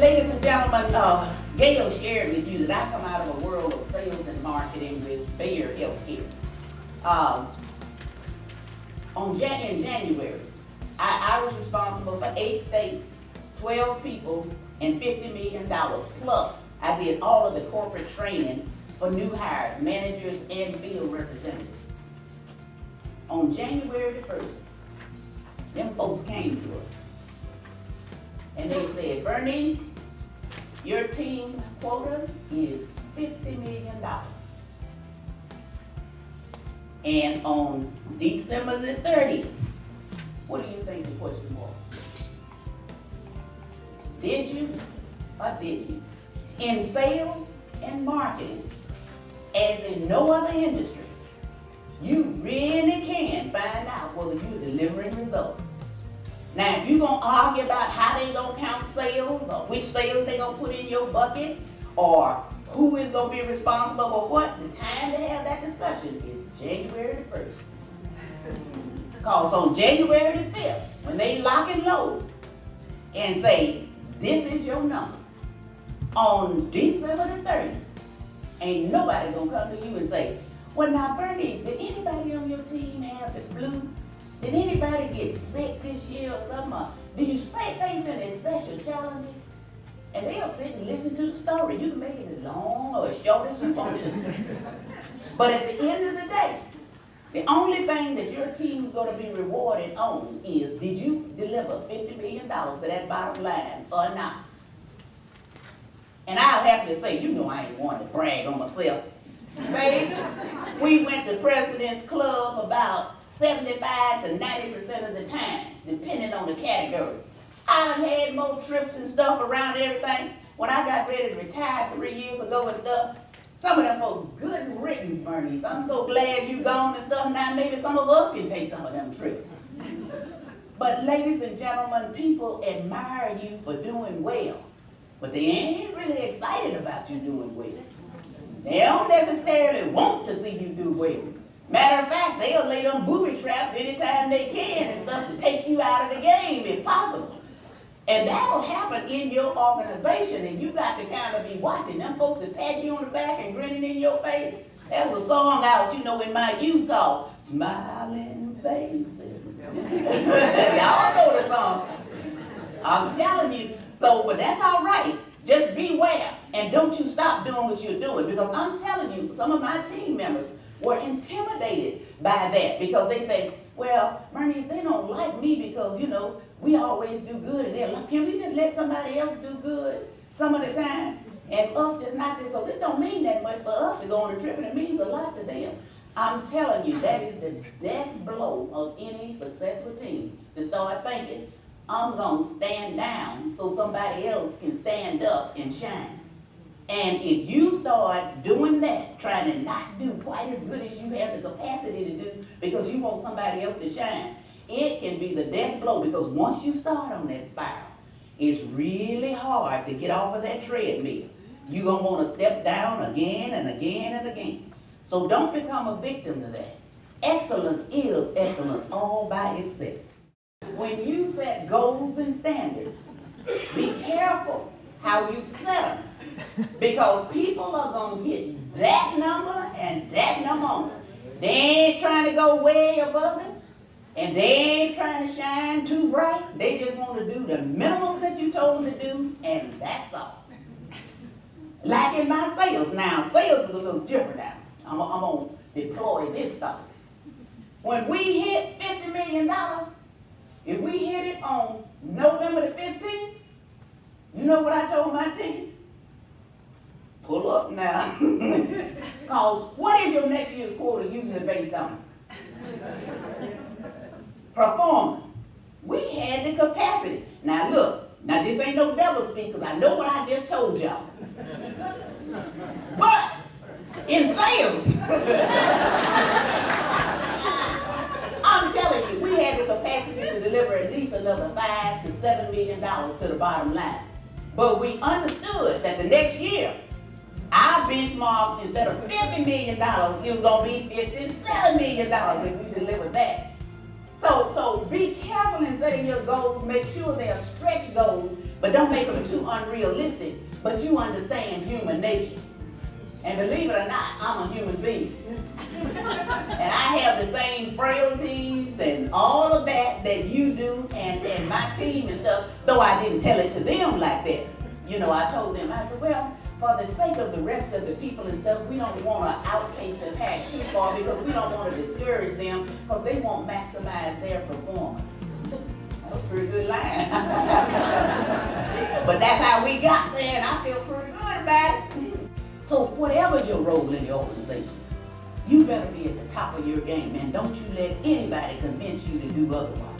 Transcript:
Ladies and gentlemen, Gail shared with you that I come out of a world of sales and marketing with Bayer Healthcare. In January, I was responsible for 8 states, 12 people, and $50 million. Plus, I did all of the corporate training for new hires, managers, and field representatives. On January the 1st, them folks came to us. And they said, Bernice, your team quota is $50 million. And on December the 30th, what do you think the question was? Did you or did you? In sales and marketing, as in no other industry, you really can find out whether you're delivering results. Now, if you're going to argue about how they going to count sales, or which sales they going to put in your bucket, or who is going to be responsible for what, the time to have that discussion is January the 1st. Because on January the 5th, when they lock and load and say, this is your number, on December the 30th, ain't nobody going to come to you and say, well, now, Bernice, did anybody on your team have the flu? Did anybody get sick this year or something? Or do you face any special challenges? And they'll sit and listen to the story. You can make it as long or as short as you want to. But at the end of the day, the only thing that your team's going to be rewarded on is, did you deliver $50 million to that bottom line or not? And I'll happily say, you know I ain't want to brag on myself. Baby, we went to President's Club about 75 to 90% of the time, depending on the category. I done had more trips and stuff around everything. When I got ready to retire 3 years ago and stuff, some of them folks, good riddance, Bernice. I'm so glad you gone and stuff. Now maybe some of us can take some of them trips. But ladies and gentlemen, people admire you for doing well, but they ain't really excited about you doing well. They don't necessarily want to see you do well. Matter of fact, they'll lay them booby traps anytime they can and stuff to take you out of the game if possible. And that'll happen in your organization, and you got to kind of be watching. Them folks that pat you on the back and grinning in your face. There was a song out, you know, in my youth called Smiling Faces. Y'all know the song. I'm telling you. So, but that's all right. Just beware, and don't you stop doing what you're doing, because I'm telling you, some of my team members were intimidated by that, because they say, well, Bernice, they don't like me because, you know, we always do good, and they're like, can we just let somebody else do good some of the time, and us just not do, because it don't mean that much for us to go on a trip, and it means a lot to them. I'm telling you, that is the death blow of any successful team, to start thinking, I'm going to stand down so somebody else can stand up and shine. And if you start doing that, trying to not do quite as good as you have the capacity to do because you want somebody else to shine, it can be the death blow, because once you start on that spiral, it's really hard to get off of that treadmill. You're going to want to step down again and again and again. So don't become a victim to that. Excellence is excellence all by itself. When you set goals and standards, be careful how you set them, because people are going to get that number and that number on. They ain't trying to go way above it, and they ain't trying to shine too bright. They just want to do the minimum that you told them to do, and that's all. Like in my sales now, sales is a little different now. I'm going to deploy this stuff. When we hit $50 million, if we hit it on November the 15th, you know what I told my team? Pull up now. Because what is your next year's quota usually based on? Performance. We had the capacity. Now look, now this ain't no double speak, because I know what I just told y'all. But in sales, I'm telling you, we had the capacity to deliver at least another $5 to $7 million to the bottom line. But we understood that the next year, our benchmark, instead of $50 million, it was going to be $57 million if we delivered that. So be careful in setting your goals. Make sure they are stretch goals But don't make them too unrealistic, but you understand human nature. And believe it or not, I'm a human being. And I have the same frailties and all of that that you do and my team and stuff, though I didn't tell it to them like that. You know, I told them, I said, well, for the sake of the rest of the people and stuff, we don't want to outpace the pack too far because we don't want to discourage them because they won't maximize their performance. That was a pretty good line. But that's how we got there, and I feel pretty good about it. So whatever your role in the organization, you better be at the top of your game, and don't you let anybody convince you to do otherwise.